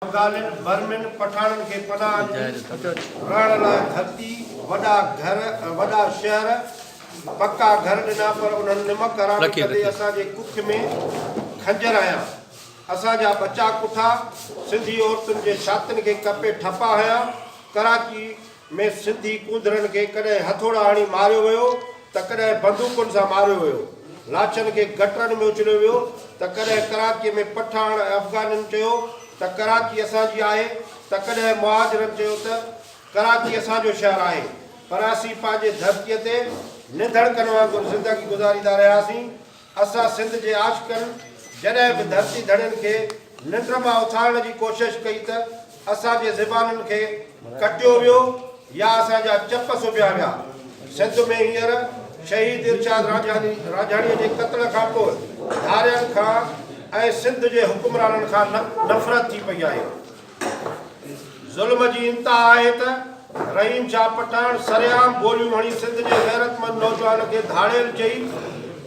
अफगानिन बर्मिन पठानन के पनाह रहण लाइ धरती वॾा घर वॾा शहर पक्का घर ॾिना पर उन्हनि निमक हराम कदे असांजे कुख में खंजर आया असांजा बचा कुठा सिंधी औरतुनि जे छातियुनि खे कपे ठपा हया कराची में सिंधी कूंदरनि खे कॾहिं हथोड़ा हणी मारियो वियो त कॾहिं बंदूकुनि सां मारियो वियो लाशनि खे गटरनि में उछलियो वियो त कॾहिं कराची में पठान अफगानिन चयो त कराची असांजी आहे त कॾहिं मुहाजिरनि चयो त कराची असांजो शहर आहे पर असीं पंहिंजे धरतीअ ते निधड़कनि वांगुरु ज़िंदगी गुज़ारींदा रहियासीं असां सिंध जे आशिक़नि जॾहिं बि धरती धड़ियुनि खे निंड मां उथारण जी कोशिशि कई त असांजे ज़बानुनि खे कटियो वियो या असांजा चप सुबिया विया सिंध में हींअर शहीद इरशाद राजाणीअ जे क़त्ल खां पोइ धारियनि खां ऐं सिंध जे हुकुमराननि खां नफ़रत थी पई आहे ज़ुल्म जी इंतहा आहे त रहीम शाह पठान सरेआम गोलियूं हणी सिंध जे गैरतमंद नौजवान खे धाड़ेल चई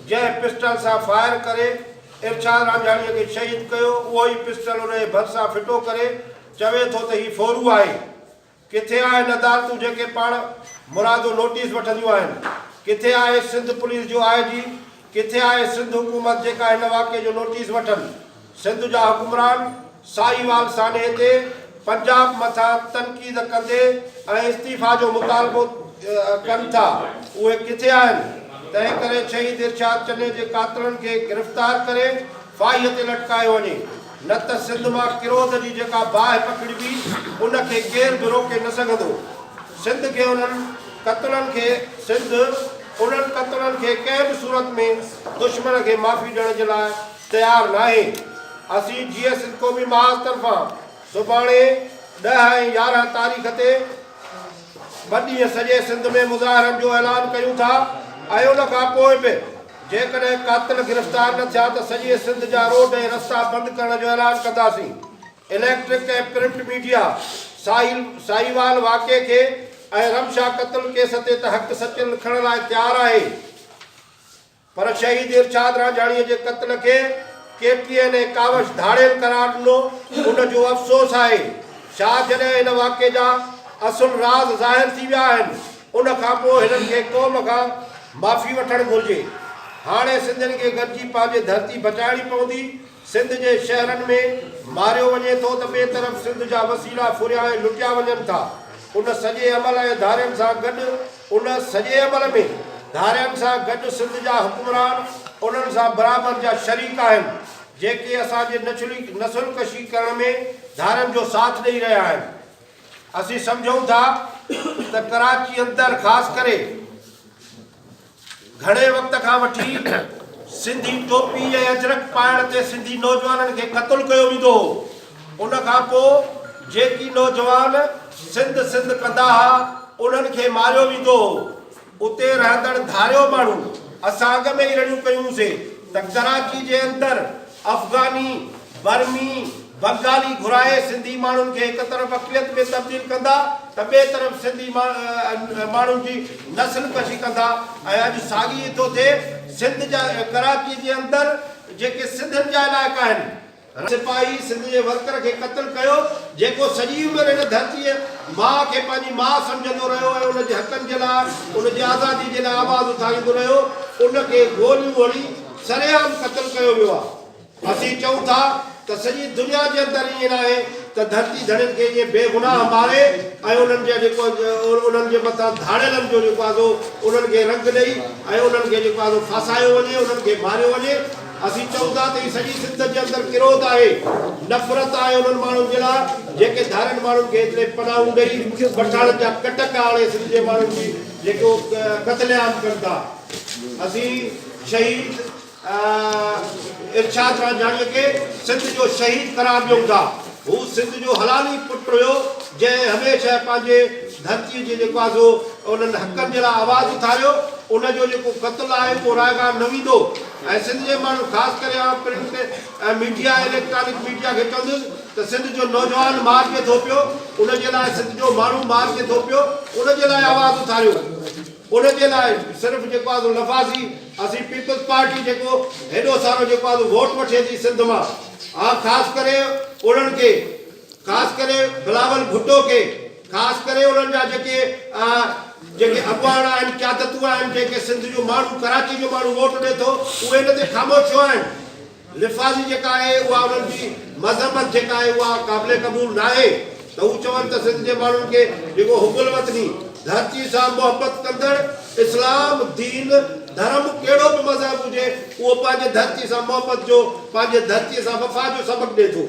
जंहिं पिस्टल सां फायर करे इरशाद राजाणीअ खे शहीद कयो उहो ई पिस्टल उन जे भरिसां फिटो करे चवे थो त हीउ फोरू आहे किथे आहिनि अदालतूं जेके पाण मुरादो नोटिस वठंदियूं आहिनि किथे आहे सिंध पुलिस जो IG किथे आहे सिंध हुकूमत जेका हिन वाक़े जो नोटिस वठनि सिंध जा हुकुमरान साईवाल साने ते पंजाब मथां तनक़ीद कंदे ऐं इस्तीफ़ा जो मुतालबो कनि था उहे किथे आहिनि तंहिं करे शहीद इरशाद चने जे कातिलनि खे गिरफ़्तार करे फाहीअ ते लटकायो वञे न त सिंध मां किरोध जी जेका बाहि पकड़िबी उनखे केर बि रोके न सघंदो सिंध खे उन्हनि क़त्लनि खे सिंध उन्हनि क़त्लनि खे कंहिं बि सूरत में दुश्मन खे माफ़ी ॾियण जे लाइ तयारु नाहे असीं GS क़ौमी महाज़ तरफ़ां सुभाणे 10 ऐं 11 तारीख़ ते 2 ॾींहं सॼे सिंध में मुज़ाहिरनि जो ऐलान कयूं था ऐं उन खां पोइ बि जेकॾहिं कातिल गिरफ़्तार न थिया त सॼे सिंध जा रोड ऐं रस्ता बंदि करण जो ऐलान कंदासीं इलेक्ट्रिक ऐं प्रिंट मीडिया साईवाल वाक़े खे ऐं रमशा क़त्ल केस ते त हक़ सच लिखण लाइ तयारु आहे पर शहीद इरशाद राजाणीअ जे क़त्ल खे KTN ऐं कावश धाड़ेल करार ॾिनो उन जो अफ़सोस आहे छा जॾहिं हिन वाक़े जा असुल राज़ ज़ाहिर थी विया आहिनि उन खां पोइ हिननि खे क़ौम खां माफ़ी वठणु घुरिजे हाणे सिंधियुनि खे गॾिजी पंहिंजी धरती बचाइणी पवंदी सिंध जे शहरनि में मारियो वञे थो त ॿिए तरफ़ सिंध जा वसीला फुरिया ऐं लुटिया वञनि था उन सॼे अमल ऐं धारियनि सां गॾु उन सॼे अमल में धारियनि सां गॾु सिंध जा हुकुमरान उन्हनि सां बराबरि जा शरीक आहिनि जेके असांजे नसुल कशी करण में धारियनि जो साथ ॾेई रहिया आहिनि असीं सम्झूं था त कराची अंदरि ख़ासि करे घणे वक़्त खां वठी सिंधी टोपी ऐं अजरक पाइण ते सिंधी नौजवाननि खे क़त्ल कयो वेंदो हो उन खां पोइ जेकी नौजवान सिंध कंदा हुआ उन्हनि खे मारियो वेंदो हो उते रहंदड़ धारियो माण्हू असां अॻ में ई रड़ियूं कयूंसीं त कराची जे अंदरि अफ़गानी बर्मी बंगाली घुराए सिंधी माण्हुनि खे हिकु तरफ़ अक़लियत में तब्दील कंदा त ॿिए तरफ़ सिंधी माण्हुनि जी नस्ल कशी कंदा ऐं अॼु साॻी थो थिए सिंध जा कराची जे अंदरि जेके सिंधियुनि जा इलाइक़ा आहिनि सिपाही सिंध जे वर्कर खे क़त्ल कयो जेको सॼी उमिरि हिन धरतीअ माउ खे पंहिंजी माउ सम्झंदो रहियो ऐं उनजे हक़नि जे लाइ उनजी आज़ादी जे लाइ आवाज़ उथारींदो रहियो उनखे गोलियूं हणी सरेआम क़त्ल कयो वियो आहे असीं चऊं था त सॼी दुनिया जे अंदरि ईअं आहे त धरती धड़ियुनि खे ईअं बेगुनाह मारे ऐं उन्हनि जा जेको उन्हनि जे मथां धाड़ेलनि जो जेको आहे उन्हनि खे रंग ॾेई ऐं उन्हनि खे जेको आहे फासायो वञे उन्हनि खे मारियो वञे असीं चऊं था त हीअ सॼी सिंध जे अंदरि किरोध आहे नफ़रत आहे उन्हनि माण्हुनि जे लाइ जेके धारियनि माण्हुनि खे एतिरे पनाहूं ॾेई पठाणनि जा कटक हाणे सिंध जे माण्हुनि जी जेको क़त्लेआम कनि था असीं शहीद इरशाद राजाणीअ खे सिंध जो शहीद करार ॾियूं था हू सिंध जो हलाली पुटु हुयो जंहिं हमेशह पंहिंजे धरतीअ जे जेको आहे उन्हनि हक़नि जे लाइ आवाज़ उथारियो उनजो जेको क़त्ल आहे उहो रायगार न वेंदो ऐं सिंध जे माण्हू ख़ासि करे प्रिंट मीडिया इलेक्ट्रॉनिक मीडिया खे चवंदुसि त सिंध जो नौजवान मारिजे थो पियो उनजे लाइ सिंध जो माण्हू मारिजे थो पियो उनजे लाइ आवाज़ उथारियो उनजे लाइ सिर्फ़ु जेको आहे लफ़ाज़ी असीं पीपल्स पार्टी जेको हेॾो सारो जेको आहे वोट वठे थी सिंध मां ख़ासि करे उन्हनि खे ख़ासि करे बिलावल भुट्टो खे, ख़ासि करे उन्हनि जा जेके अॻवान आहिनि, क़यादतूं आहिनि, जेके सिंध जो माण्हू, कराची जो माण्हू वोट ॾिए थो, उहे हिन ते ख़ामोश छो आहिनि? लिफ़ाज़ी जेका आहे उहा उन्हनि जी मज़हबत जेका आहे उहा क़ाबिले क़बूल न आहे। त हू चवनि त सिंध जे माण्हुनि खे जेको हुकुल वतनी, धरती सां मोहबत कंदड़, इस्लाम दीन धर्म कहिड़ो बि मज़हब हुजे, उहो पंहिंजे धरती सां मोहबत जो, पंहिंजे धरतीअ सां वफ़ा जो सबक़ ॾिए थो।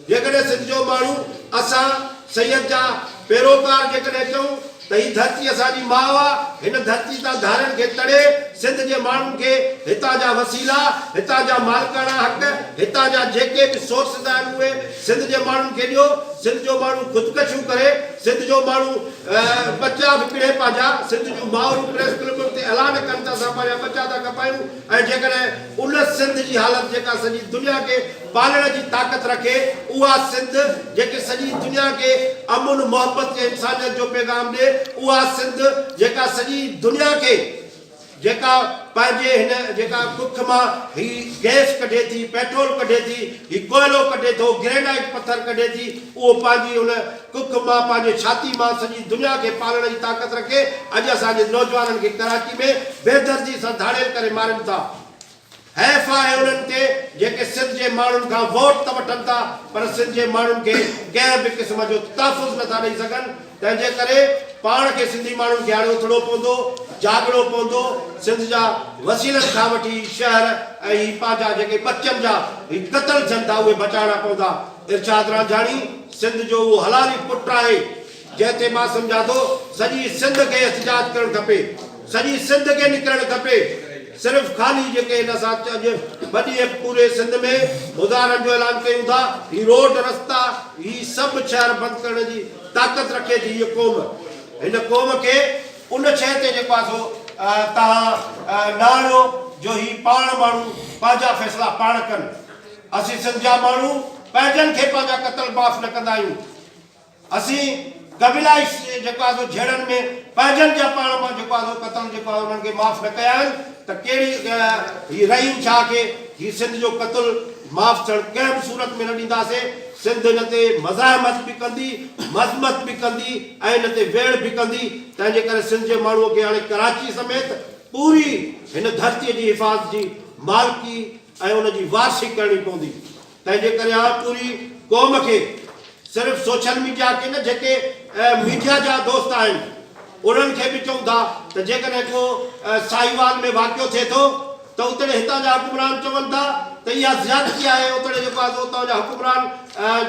जेकॾहिं सिंध जो माण्हू असां सैयद जा पैरोकार जेकॾहिं चऊं त ही धरती असांजी माउ आहे, हिन धरती तां धारनि खे तड़े सिंध जे माण्हुनि खे हितां जा वसीला, हितां जा मालिकाना हक़, हितां जा जेके बि सोर्सिस आहिनि उहे सिंध जे माण्हुनि खे ॾियो। सिंध जो माण्हू ख़ुदकशियूं करे, सिंध जो माण्हू बचा विकिणे पंहिंजा, सिंध जूं माउरूं प्रेस क्लबुनि ते ऐलान कनि त असां पंहिंजा बचा था कपायूं। ऐं जेकॾहिं उन सिंध जी हालत जेका सॼी दुनिया खे पालण जी ताक़त रखे, उहा सिंध जेके सॼी दुनिया खे अमुन मोहबत ऐं इंसानियत जो पैगाम ॾिए, उहा सिंध जेका सॼी दुनिया खे जेका पंहिंजे हिन जेका कुख मां ही गैस कढे थी, पेट्रोल कढे थी, ही कोयलो कढे थो, ग्रेनाइट पत्थर कढे थी, उहो पंहिंजी उन कुख मां, पंहिंजे छाती मां सॼी दुनिया खे पालण जी ताक़त रखे। अॼु असांजे नौजवाननि खे कराची में बेदर्जी सां धाड़ेल करे मारनि था। हैफ़ आहे उन्हनि ते जेके सिंध जे माण्हुनि खां वोट त वठनि था, पर सिंध जे माण्हुनि खे कंहिं बि क़िस्म जो तहफ़ुज़ नथा ॾेई सघनि। तंहिंजे करे पाण खे सिंधी माण्हुनि खे हाणे उथणो पवंदो, जागणो पवंदो। सिंध जा वसीलनि खां वठी शहर ऐं ही पंहिंजा जेके बचनि जा ही क़तल थियनि था, उहे बचाइणा पवंदा। इरशाद रांझाणी सिंध जो उहो हलाली पुटु आहे जंहिं ते मां सम्झां थो सॼी सिंध खे एहतिजाज करणु खपे, सॼी सिंध खे निकिरणु खपे। सिर्फ़ ख़ाली जेके हिन सां अॼु वॾी पूरे सिंध में मुज़ाहरनि जो ऐलान कयूं था, ही रोड रस्ता, ही सभु शहर बंदि करण जी ताक़त रखे थी हीअ क़ौम। हिन क़ौम खे उन शइ ते जेको आहे सो तव्हां नाणियो जो ही पाण माण्हू पंहिंजा फ़ैसिला पाण कनि। असीं सिंध जा माण्हू पंहिंजनि खे पंहिंजा क़तल माफ़ न कंदा आहियूं। असीं कबीलाई जेको आहे सो झेड़नि में पंहिंजनि जा पाण मां जेको आहे सो क़तल जेको आहे उन्हनि खे माफ़ न कया आहिनि, त कहिड़ी ही रहीम शाह खे ही सिंध जो क़तल माफ़ थियणु कंहिं बि सूरत में न ॾींदासीं। सिंध हिन ते मज़ाहमत बि कंदी, मज़मत बि कंदी ऐं हिन ते वेड़ बि कंदी। तंहिंजे करे सिंध जे माण्हूअ खे हाणे कराची समेत पूरी हिन धरतीअ जी हिफ़ाज़त जी मालिकी ऐं उनजी वारसी करणी पवंदी। तंहिंजे करे हाणे पूरी क़ौम खे सिर्फ़ सोशल मीडिया के न जेके मीडिया जा दोस्त आहिनि उन्हनि खे बि चऊं था त जेकॾहिं को साहिवाल में वाक़ियो थिए थो त उते हितां जा हुकुमरान चवनि था त इहा ज़्यादती आहे। उते जेको आहे सो उतां जा हुकुमरान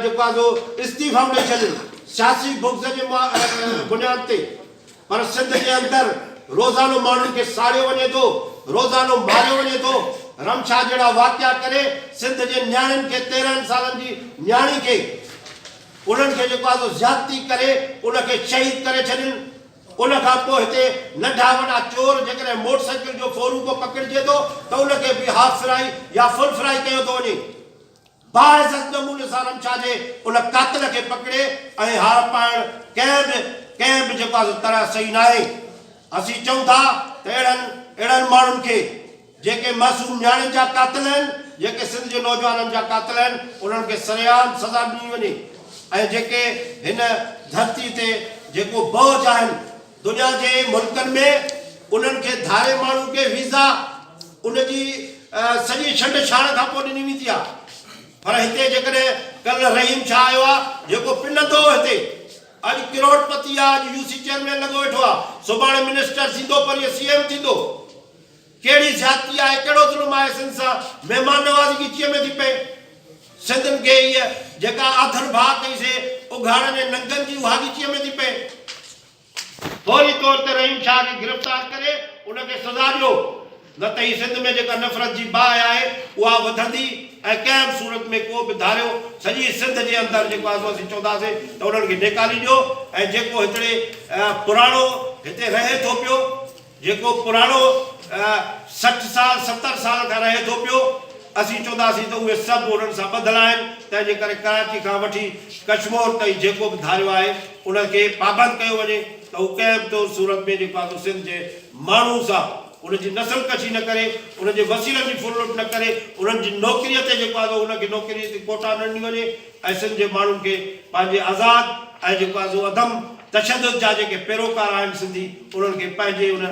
जेको आहे सो इस्तीफ़ा ॾेई छॾनि सियासी बुग़्ज़ जे बुनियाद ते। पर सिंध जे अंदरि रोज़ानो माण्हुनि खे साड़ियो वञे थो, रोज़ानो मारियो वञे थो। रमशा जहिड़ा वाक़िया करे सिंध जे न्याणियुनि खे 13 सालनि जी न्याणी खे उन्हनि खे जेको आहे सो ज़्यादती करे उनखे शहीद करे छॾनि। उन खां पोइ हिते नंढा वॾा चोर जेकॾहिं मोटरसाइकिल जो फोरूको पकड़िजे थो त उनखे बि हाफ फ्राई या फुल फ्राई कयो थो वञे। बाइज़त नमूने सां रमशा जे उन कातिल खे पकड़े ऐं हार पाइण कंहिं बि जेको आहे तरह सही न आहे। असीं चऊं था त अहिड़नि माण्हुनि खे जेके मासूम न्याणियुनि जा कातिल आहिनि, जेके सिंध जे नौजवाननि जा कातिल आहिनि, उन्हनि खे सरेआम सज़ा ॾिनी वञे। ऐं जेके हिन धरती ते जेको बोझ आहिनि दुनिया जे मुल्कनि में उन्हनि खे धारे माण्हू खे वीज़ा उनजी सॼी छंड छाण खां पोइ ॾिनी वेंदी आहे। पर हिते जेकॾहिं कल्ह रहीम शाह आयो आहे जेको पिनंदो हिते, अॼु करोड़पति आहे, अॼु यूसी चेयरमैन लॻो वेठो आहे, सुभाणे मिनिस्टर थींदो, पर सीएम थींदो। कहिड़ी ज़्यादती आहे, कहिड़ो ज़ुल्म आहे सिंध सां? महिमान नवाज़ी कीअं में थी पए? सिंधनि खे इहा जेका आथर भाउ कईसीं उघाड़नि ऐं नंगनि जी उहा कीअं में थी पए? फौरी तौर ते रहीम शाह खे गिरफ़्तार करे उनखे सज़ा ॾियो, न त ही सिंध में जेका नफ़रत जी बाहि आहे उहा वधंदी ऐं कंहिं बि सूरत में को बि धारियो सॼी सिंध जे अंदरि जेको आहे असीं चवंदासीं त उन्हनि खे निकाली ॾियो। ऐं जेको हिकिड़े पुराणो हिते रहे थो पियो, जेको पुराणो 60 साल 70 साल खां रहे थो पियो, असीं चवंदासीं त उहे सभु उन्हनि सां ॿधल आहिनि। तंहिंजे करे कराची खां वठी कश्मीर ताईं जेको बि धारियो आहे उनखे पाबंद कयो वञे त हू कंहिं बि तौर सूरत में जेको आहे सिंध जे माण्हू सां उनजी नस्ल कशी न करे, उनजे वसीलनि जी फुल लुट न करे, उन्हनि जी नौकरीअ ते जेको आहे उनखे नौकरीअ ते कोटा न ॾिनी वञे ऐं सिंध जे माण्हुनि खे पंहिंजे आज़ादु ऐं जेको आहे अदम तशदुद जा जेके पैरोकार आहिनि सिंधी, उन्हनि खे पंहिंजे उन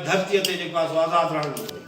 धरतीअ ते जेको आहे आज़ादु रहणु घुरिजे।